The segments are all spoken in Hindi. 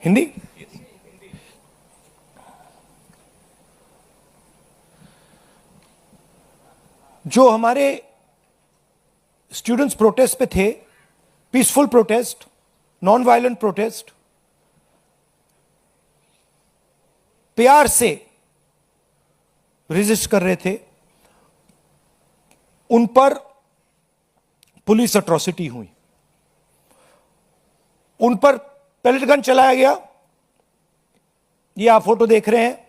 हिंदी। जो हमारे स्टूडेंट्स प्रोटेस्ट पे थे, peaceful protest, non violent protest, प्यार से रेजिस्ट कर रहे थे, उन पर पुलिस अट्रॉसिटी हुई, उन पर पेलेट गन चलाया गया। ये आप फोटो देख रहे हैं।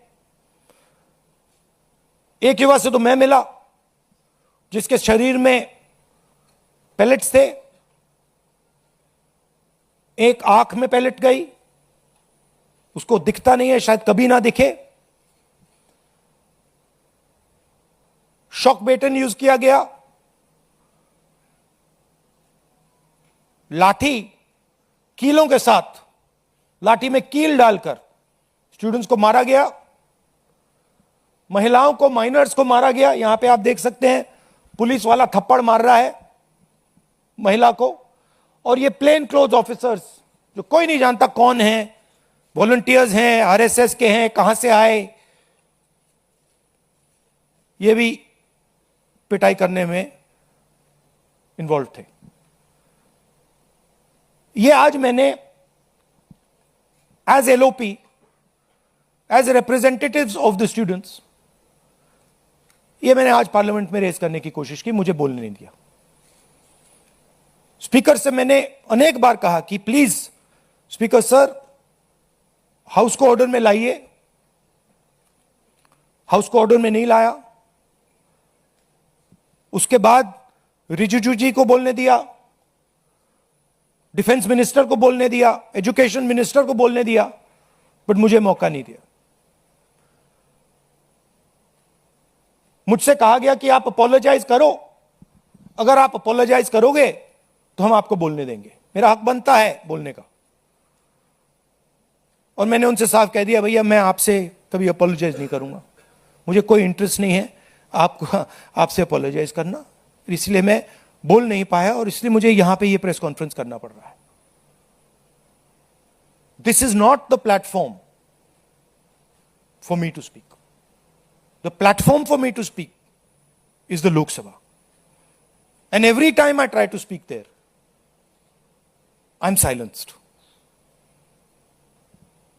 एक युवा से तो मैं मिला जिसके शरीर में पेलेट्स थे, एक आंख में पेलेट गई, उसको दिखता नहीं है, शायद कभी ना दिखे। शॉक बेटन यूज किया गया, लाठी कीलों के साथ, लाठी में कील डालकर स्टूडेंट्स को मारा गया, महिलाओं को, माइनर्स को मारा गया। यहां पे आप देख सकते हैं पुलिस वाला थप्पड़ मार रहा है महिला को, और ये प्लेन क्लोथ ऑफिसर्स जो कोई नहीं जानता कौन है, वॉलंटियर्स हैं, आरएसएस के हैं, कहां से आए, ये भी पिटाई करने में इन्वॉल्व थे। ये आज मैंने as LOP, as representatives of the students, ये मैंने आज पार्लियामेंट में रेज करने की कोशिश की, मुझे बोलने नहीं दिया। स्पीकर से मैंने अनेक बार कहा कि प्लीज स्पीकर सर, हाउस को ऑर्डर में लाइए। हाउस को ऑर्डर में नहीं लाया। उसके बाद रिजिजू जी को बोलने दिया, डिफेंस मिनिस्टर को बोलने दिया, एजुकेशन मिनिस्टर को बोलने दिया, बट मुझे मौका नहीं दिया। मुझसे कहा गया कि आप अपोलोजाइज करो, अगर आप अपोलोजाइज करोगे तो हम आपको बोलने देंगे। मेरा हक बनता है बोलने का, और मैंने उनसे साफ कह दिया, भैया मैं आपसे कभी अपोलोजाइज नहीं करूंगा, मुझे कोई इंटरेस्ट नहीं है आपको आपसे अपोलोजाइज करना, इसलिए मैं बोल नहीं पाया, और इसलिए मुझे यहां पे ये प्रेस कॉन्फ्रेंस करना पड़ रहा है। This is not the platform for me to speak. The platform for me to speak is the Lok Sabha, and every time I try to speak their, I am silenced.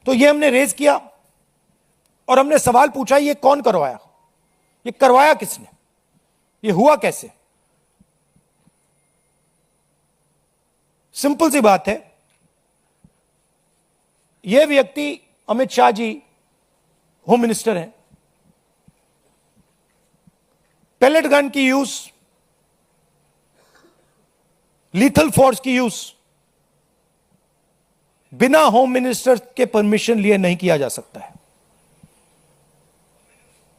तो ये हमने रेज किया, और हमने सवाल पूछा, ये कौन करवाया, ये करवाया किसने, ये हुआ कैसे। सिंपल सी बात है, ये व्यक्ति अमित शाह जी होम मिनिस्टर हैं। पेलेट गन की यूज, लीथल फोर्स की यूज बिना होम मिनिस्टर के परमिशन लिए नहीं किया जा सकता है।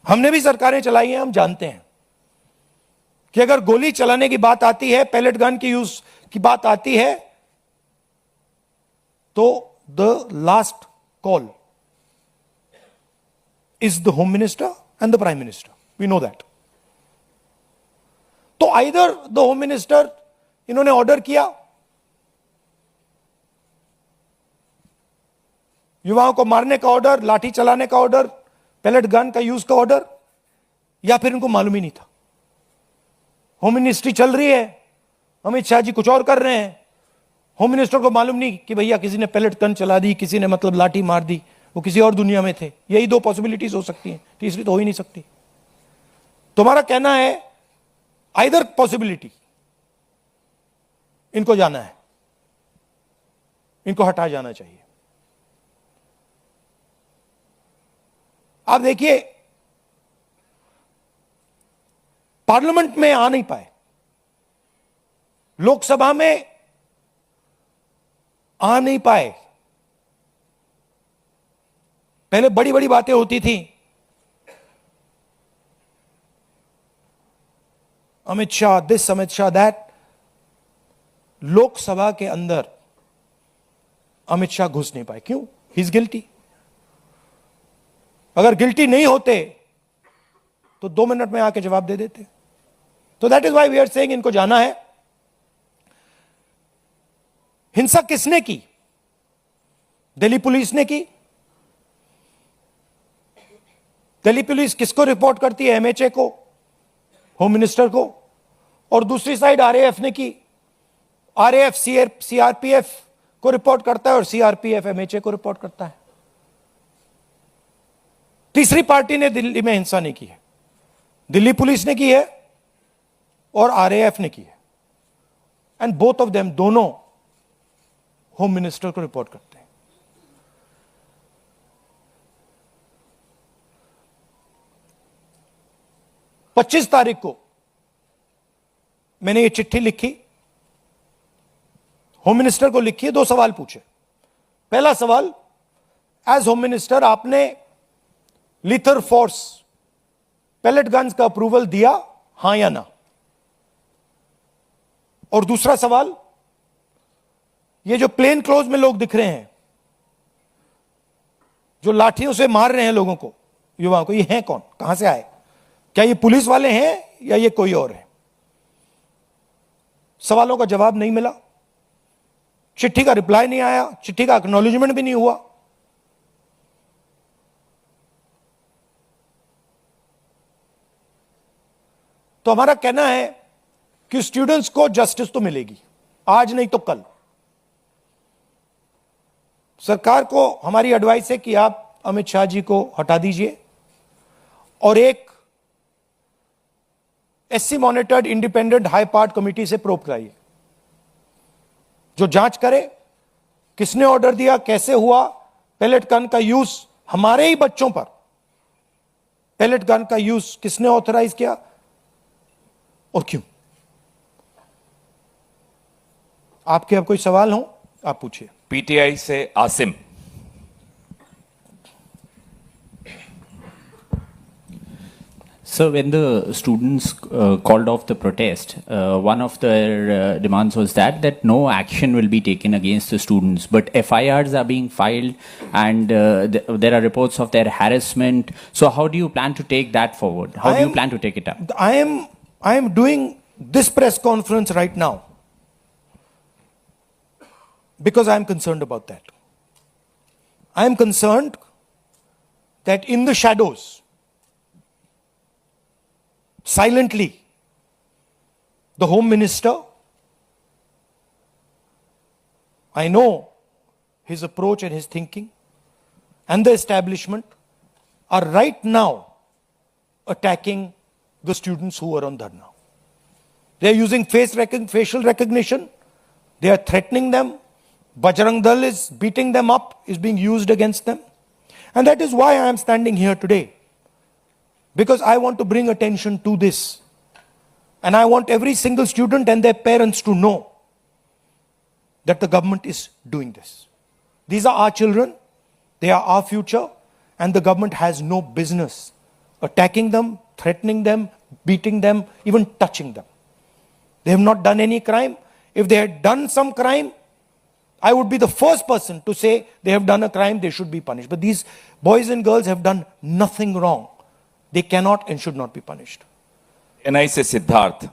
हमने भी सरकारें चलाई हैं, हम जानते हैं कि अगर गोली चलाने की बात आती है, पेलेट गन की यूज की बात आती है, तो the last call is the home minister and the prime minister, we know that. तो आइदर द होम मिनिस्टर, इन्होंने ऑर्डर किया युवाओं को मारने का ऑर्डर, लाठी चलाने का ऑर्डर, पेलेट गन का यूज का ऑर्डर, या फिर इनको मालूम ही नहीं था। होम मिनिस्ट्री चल रही है, अमित शाह जी कुछ और कर रहे हैं, होम मिनिस्टर को मालूम नहीं कि भैया किसी ने पेलेट गन चला दी, किसी ने मतलब लाठी मार दी, वो किसी और दुनिया में थे। यही दो पॉसिबिलिटीज हो सकती हैं, तीसरी तो हो ही नहीं सकती। तुम्हारा कहना है आइदर पॉसिबिलिटी, इनको जाना है, इनको हटा जाना चाहिए। आप देखिए, पार्लियामेंट में आ नहीं पाए, लोकसभा में आ नहीं पाए। पहले बड़ी बड़ी बातें होती थी, अमित शाह दिस, अमित शाह दैट। लोकसभा के अंदर अमित शाह घुस नहीं पाए। क्यों? He is guilty. अगर गिल्टी नहीं होते तो 2 मिनट में आके जवाब दे देते। तो that is why we are saying इनको जाना है। हिंसा किसने की? दिल्ली पुलिस ने की। दिल्ली पुलिस किसको रिपोर्ट करती है? एमएचए को, होम मिनिस्टर को। और दूसरी साइड आरएएफ ने की। आरएएफ सीआरपीएफ को रिपोर्ट करता है और सीआरपीएफ एमएचए को रिपोर्ट करता है। तीसरी पार्टी ने दिल्ली में हिंसा नहीं की है। दिल्ली पुलिस ने की है और आरएएफ ने की है। एंड बोथ ऑफ देम, दोनों होम मिनिस्टर को रिपोर्ट करते हैं। 25 तारीख को मैंने ये चिट्ठी लिखी, होम मिनिस्टर को लिखी है। 2 सवाल पूछे। पहला सवाल, एज होम मिनिस्टर आपने लीथर फोर्स पैलेट गन्स का अप्रूवल दिया, हां या ना? और दूसरा सवाल, ये जो प्लेन क्लोज में लोग दिख रहे हैं, जो लाठियों से मार रहे हैं लोगों को, युवाओं को, ये हैं कौन? कहां से आए? क्या ये पुलिस वाले हैं या ये कोई और है? सवालों का जवाब नहीं मिला, चिट्ठी का रिप्लाई नहीं आया, चिट्ठी का एक्नॉलेजमेंट भी नहीं हुआ। तो हमारा कहना है कि स्टूडेंट्स को जस्टिस तो मिलेगी, आज नहीं तो कल। सरकार को हमारी एडवाइस है कि आप अमित शाह जी को हटा दीजिए और एक SC monitored independent high part committee से प्रोब कराइए, जो जांच करे किसने ऑर्डर दिया, कैसे हुआ, पैलेट गन का यूज हमारे ही बच्चों पर, पैलेट गन का यूज किसने ऑथराइज किया और क्यों? आपके अब कोई सवाल हो आप पूछिए। पीटीआई से Asim. So when the students called off the protest, one of their demands was that no action will be taken against the students, but FIRs are being filed and there are reports of their harassment. So how do you plan to take that forward? How do you plan to take it up? I am doing this press conference right now because I am concerned about that. I am concerned that in the shadows, silently, the Home Minister, I know his approach and his thinking, and the establishment are right now attacking the students who are on dharna. They are using facial recognition. They are threatening them. Bajrang Dal is beating them up, is being used against them. And that is why I am standing here today. Because I want to bring attention to this. And I want every single student and their parents to know that the government is doing this. These are our children. They are our future. And the government has no business attacking them, threatening them, beating them, even touching them. They have not done any crime. If they had done some crime, I would be the first person to say they have done a crime, they should be punished. But these boys and girls have done nothing wrong. They cannot and should not be punished. ANI से सिद्धार्थ।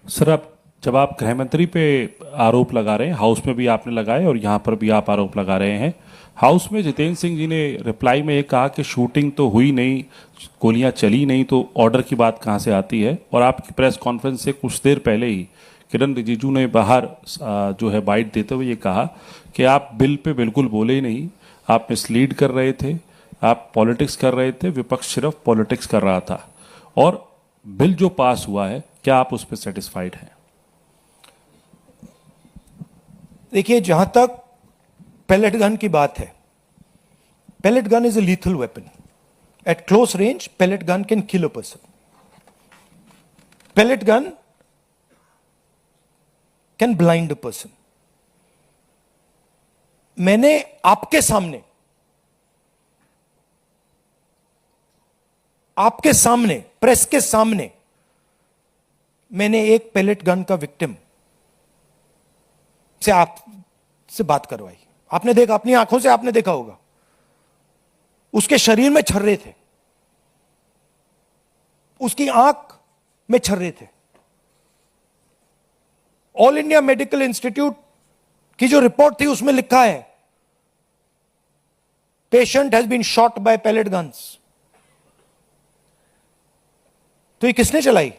सर, जब आप गृह मंत्री पे आरोप लगा रहे हैं, हाउस में भी आपने लगाए और यहाँ पर भी आप आरोप लगा रहे हैं। हाउस में जितेंद्र सिंह जी ने रिप्लाई में ये कहा कि शूटिंग तो हुई नहीं, गोलियां चली नहीं, तो ऑर्डर की बात कहाँ से आती है? और आपकी प्रेस कॉन्फ्रेंस से कुछ देर पहले ही किरण रिजिजू ने बाहर जो है बाइट देते हुए ये कहा कि आप बिल पे बिल्कुल बोले ही नहीं, आप मिसलीड कर रहे थे, आप पॉलिटिक्स कर रहे थे, विपक्ष सिर्फ पॉलिटिक्स कर रहा था। और बिल जो पास हुआ है, क्या आप उस पर सेटिस्फाइड हैं? देखिए, जहां तक पैलेट गन की बात है, pellet gun is a lethal weapon. Eight close range, pellet gun can kill a person. Pellet gun can blind a person. मैंने आपके सामने प्रेस के सामने मैंने एक पैलेट गन का विक्टिम से आपसे बात करवाई. आपने देखा, अपनी आंखों से आपने देखा होगा, उसके शरीर में छर्रे थे, उसकी आंख में छर्रे थे. ऑल इंडिया मेडिकल इंस्टीट्यूट की जो रिपोर्ट थी उसमें लिखा है patient has been shot by pellet guns. तो ये किसने चलाई?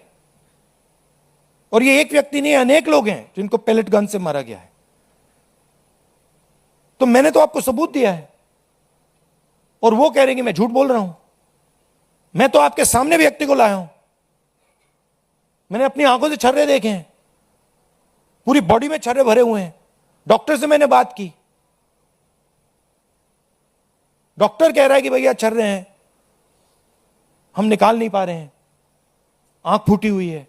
और ये एक व्यक्ति नहीं है, अनेक लोग हैं जिनको पैलेट गन से मारा गया है। तो मैंने तो आपको सबूत दिया है और वो कह रहे हैं कि मैं झूठ बोल रहा हूं। मैं तो आपके सामने व्यक्ति को लाया हूं, मैंने अपनी आंखों से छर्रे देखे हैं, पूरी बॉडी में छर्रे भरे हुए हैं। डॉक्टर से मैंने बात की, डॉक्टर कह रहा है कि भैया छर्रे हैं, हम निकाल नहीं पा रहे हैं, आंख फूटी हुई है।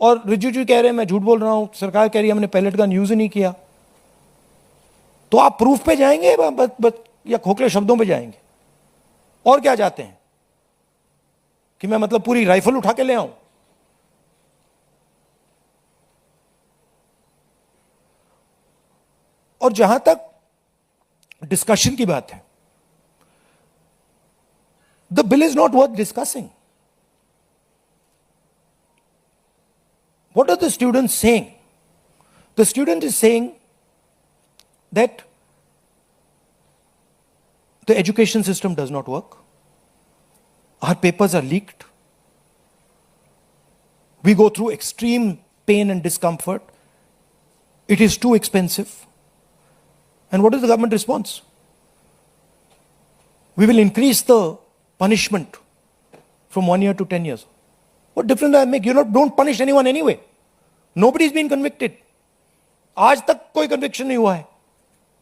और रिजिजू कह रहे हैं मैं झूठ बोल रहा हूं, सरकार कह रही है हमने पैलेट गन यूज ही नहीं किया। तो आप प्रूफ पे जाएंगे या खोखले शब्दों पे जाएंगे? और क्या चाहते हैं कि मैं मतलब पूरी राइफल उठा के ले आऊं? और जहां तक डिस्कशन की बात है, the bill is not worth discussing. What are the students saying? The student is saying that the education system does not work. Our papers are leaked. We go through extreme pain and discomfort. It is too expensive. And what is the government response? We will increase the punishment from 1 year to 10 years. What difference does that make? You don't punish anyone anyway. Nobody's been convicted. आज तक कोई कन्विक्शन नहीं हुआ है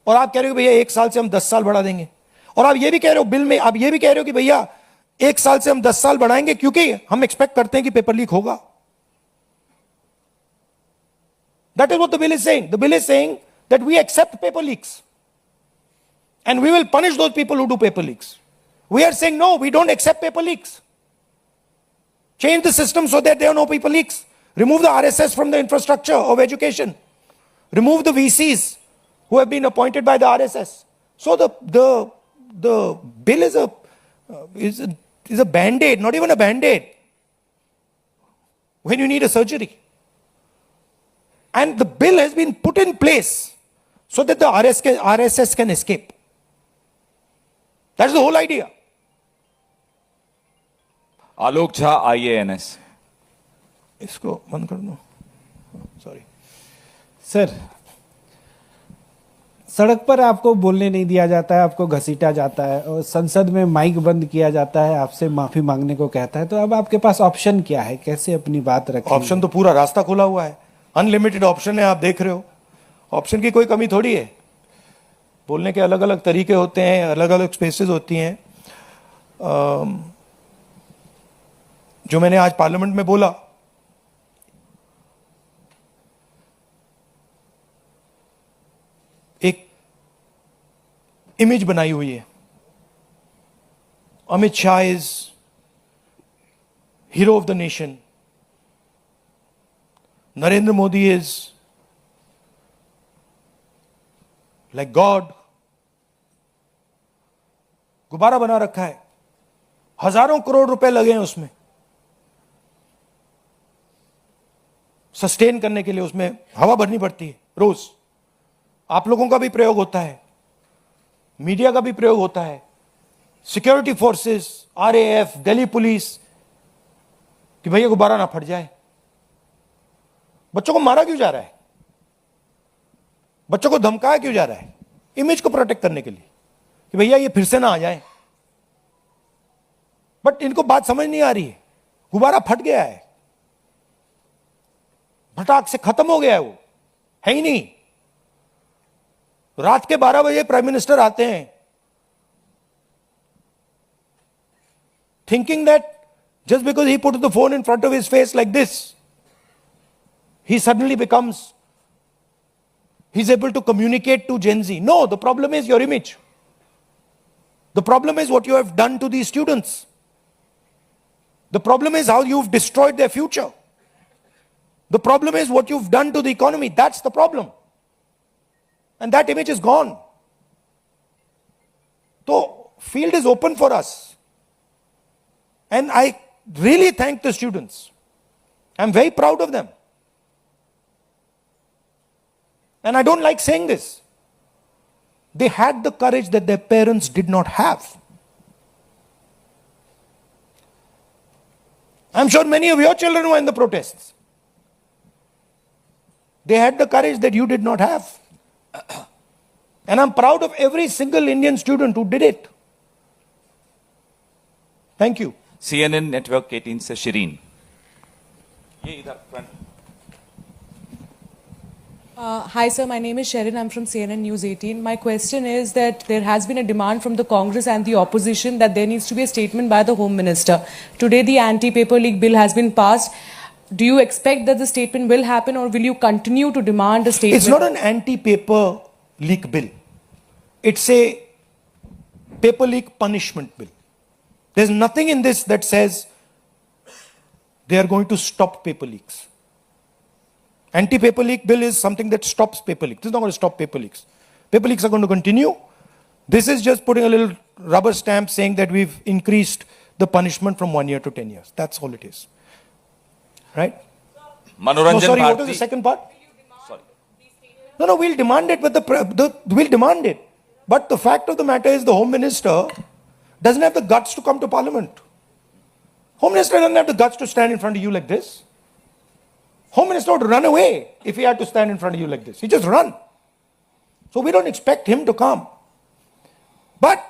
और आप कह रहे हो भैया 1 साल से हम 10 साल बढ़ा देंगे। और आप ये भी कह रहे हो बिल में, आप ये भी कह रहे हो कि भैया 1 साल से हम 10 साल बढ़ाएंगे क्योंकि हम एक्सपेक्ट करते हैं कि पेपर लीक होगा। That is what the bill is saying. The bill is saying that we accept paper leaks and we will punish those people who do paper leaks. We are saying no, we don't accept paper leaks. Change the system so that there are no paper leaks. Remove the RSS from the infrastructure of education. Remove the VCs who have been appointed by the RSS. So the bill is a band-aid, not even a band-aid, when you need a surgery. And the bill has been put in place so that the RSS can escape. That's the whole idea. Alok Jha, IANS। इसको बंद कर दो, सॉरी सर। सड़क पर आपको बोलने नहीं दिया जाता है, आपको घसीटा जाता है और संसद में माइक बंद किया जाता है, आपसे माफी मांगने को कहता है। तो अब आपके पास ऑप्शन क्या है, कैसे अपनी बात रखें? ऑप्शन तो पूरा रास्ता खुला हुआ है, अनलिमिटेड ऑप्शन है, आप देख रहे हो। ऑप्शन की कोई कमी थोड़ी है। बोलने के अलग अलग तरीके होते हैं, अलग अलग स्पेसेस होती हैं। जो मैंने आज पार्लियामेंट में बोला, एक इमेज बनाई हुई है। Amit Shah is hero of the nation, Narendra Modi is like God. गुब्बारा बना रखा है, हजारों करोड़ रुपए लगे हैं उसमें सस्टेन करने के लिए, उसमें हवा भरनी पड़ती है रोज। आप लोगों का भी प्रयोग होता है, मीडिया का भी प्रयोग होता है, security forces, RAF, Delhi police, कि भैया गुब्बारा ना फट जाए। बच्चों को मारा क्यों जा रहा है? बच्चों को धमकाया क्यों जा रहा है? इमेज को प्रोटेक्ट करने के लिए कि भैया ये फिर से ना आ जाए। बट इनको बात समझ नहीं आ रही है। गुब्बारा फट गया है, फटाक से खत्म हो गया है, वो है ही नहीं। रात के 12 बजे प्राइम मिनिस्टर आते हैं thinking that just because he put the phone in front of his face like this, he suddenly becomes, he's able to communicate to Gen Z. No, the problem is your image. The problem is what you have done to these students. The problem is how you've destroyed their future. The problem is what you've done to the economy. That's the problem. And that image is gone. So, field is open for us. And I really thank the students. I'm very proud of them. And I don't like saying this. They had the courage that their parents did not have. I'm sure many of your children were in the protests. They had the courage that you did not have. And I'm proud of every single Indian student who did it. Thank you. CNN network 18 से शिरीन, ये इधर front. Hi sir, my name is Sharon. I'm from CNN News 18. My question is that there has been a demand from the Congress and the opposition that there needs to be a statement by the Home Minister. Today the anti-paper leak bill has been passed. Do you expect that the statement will happen, or will you continue to demand a statement? It's not an anti-paper leak bill. It's a paper leak punishment bill. There's nothing in this that says they are going to stop paper leaks. Anti-paper leak bill is something that stops paper leaks. This is not going to stop paper leaks. Paper leaks are going to continue. This is just putting a little rubber stamp saying that we've increased the punishment from 1 year to 10 years. That's all it is. Right? No, मनोरंजन sorry, what was the Bharati, second part? No, we'll demand it, but we'll demand it. But the fact of the matter is the Home Minister doesn't have the guts to come to Parliament. Home Minister doesn't have the guts to stand in front of you like this. Home Minister would run away if he had to stand in front of you like this. He just run. So we don't expect him to come. But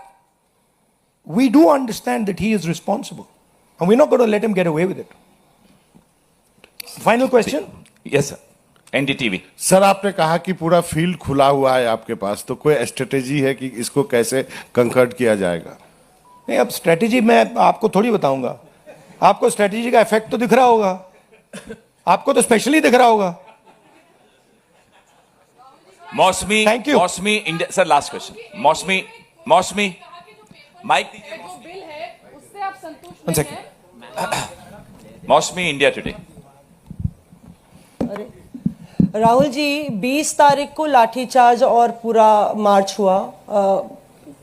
we do understand that he is responsible. And we're not going to let him get away with it. Final question? Yes sir, NDTV. Sir आपने कहा कि पूरा फील्ड खुला हुआ है आपके पास, तो कोई स्ट्रेटेजी है कि इसको कैसे कंकर्ड किया जाएगा? नहीं, अब स्ट्रेटेजी मैं आपको थोड़ी बताऊंगा। आपको स्ट्रेटेजी का इफेक्ट तो दिख रहा होगा, आपको तो स्पेशली दिख रहा होगा। मौसमी, Thank you. मौसमी इंडिया, सर लास्ट क्वेश्चन। मौसमी माइक दीजिए। जो बिल है उससे आप संतुष्ट One second. मौसमी इंडिया टुडे। राहुल जी, 20 तारीख को लाठीचार्ज और पूरा मार्च हुआ,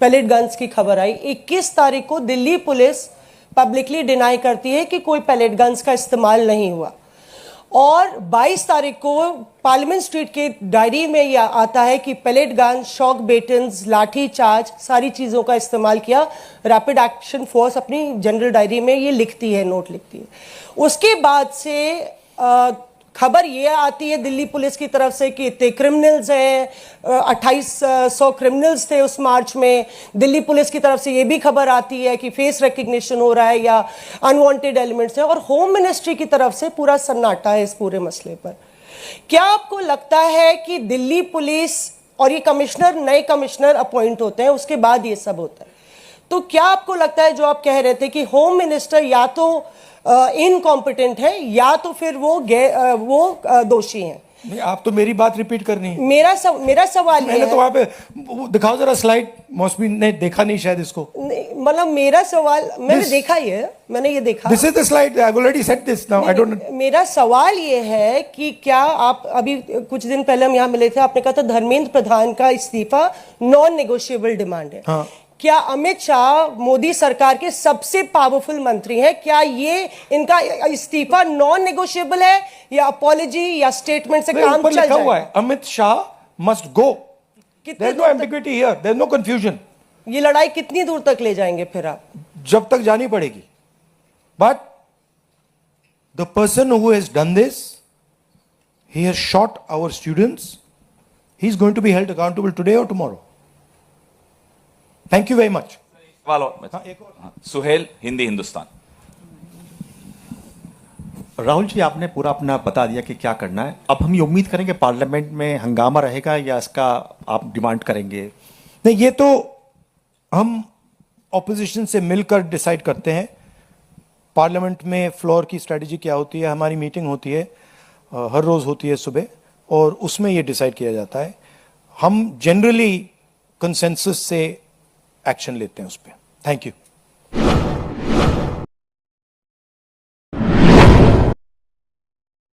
पैलेट गन्स की खबर आई। 21 तारीख को दिल्ली पुलिस पब्लिकली डिनाई करती है कि कोई पैलेट गन्स का इस्तेमाल नहीं हुआ, और 22 तारीख को पार्लियामेंट स्ट्रीट के डायरी में यह आता है कि पैलेट गन, शॉक बेटन्स, लाठीचार्ज, सारी चीज़ों का इस्तेमाल किया। रैपिड एक्शन फोर्स अपनी जनरल डायरी में ये लिखती है, नोट लिखती है। उसके बाद से खबर ये आती है दिल्ली पुलिस की तरफ से कि इतने क्रिमिनल्स हैं, 2800 क्रिमिनल्स थे उस मार्च में। दिल्ली पुलिस की तरफ से ये भी खबर आती है कि फेस रिकग्निशन हो रहा है या अनवांटेड एलिमेंट्स हैं, और होम मिनिस्ट्री की तरफ से पूरा सन्नाटा है इस पूरे मसले पर। क्या आपको लगता है कि दिल्ली पुलिस, और ये कमिश्नर, नए कमिश्नर अपॉइंट होते हैं, उसके बाद ये सब होता है, तो क्या आपको लगता है जो आप कह रहे थे कि होम मिनिस्टर या तो इनकॉम्पिटेंट है या तो फिर वो दोषी हैं? नहीं, आप तो मेरी बात रिपीट करनी है। मेरा सवाल मैंने तो वहां पे दिखाओ जरा स्लाइड, मौसमी ने देखा नहीं शायद इसको। मतलब मेरा सवाल, मैंने देखा ही है, मैंने ये देखा। This is the slide, I have already said this now, I don't. मेरा सवाल ये है कि क्या आप, अभी कुछ दिन पहले हम यहाँ मिले थे, आपने कहा था धर्मेंद्र प्रधान का इस्तीफा नॉन नेगोशिएबल डिमांड है। हाँ। क्या अमित शाह मोदी सरकार के सबसे पावरफुल मंत्री हैं, क्या ये इनका इस्तीफा नॉन नेगोशिएबल है या अपॉलॉजी या स्टेटमेंट से काम चल लिखा हुआ जाए? है Amit Shah must go. There is no ambiguity here, there is no confusion. ये लड़ाई कितनी दूर तक ले जाएंगे फिर आप? जब तक जानी पड़ेगी। But the person who has done this, he has shot our students, he is going to be held accountable today और tomorrow. Thank you very much. Suhel, Hindi Hindustan. Rahul ji, आपने पूरा अपना बता दिया कि क्या करना है। अब हम ये उम्मीद करेंगे पार्लियामेंट में हंगामा रहेगा या इसका आप डिमांड करेंगे? नहीं, ये तो हम ऑपोजिशन से मिलकर डिसाइड करते हैं। पार्लियामेंट में फ्लोर की स्ट्रेटजी क्या होती है, हमारी मीटिंग होती है, हर रोज होती है सुबह, और उसमें ये डिसाइड किया जाता है। हम जनरली कंसेंसस से एक्शन लेते हैं उस पर। Thank you.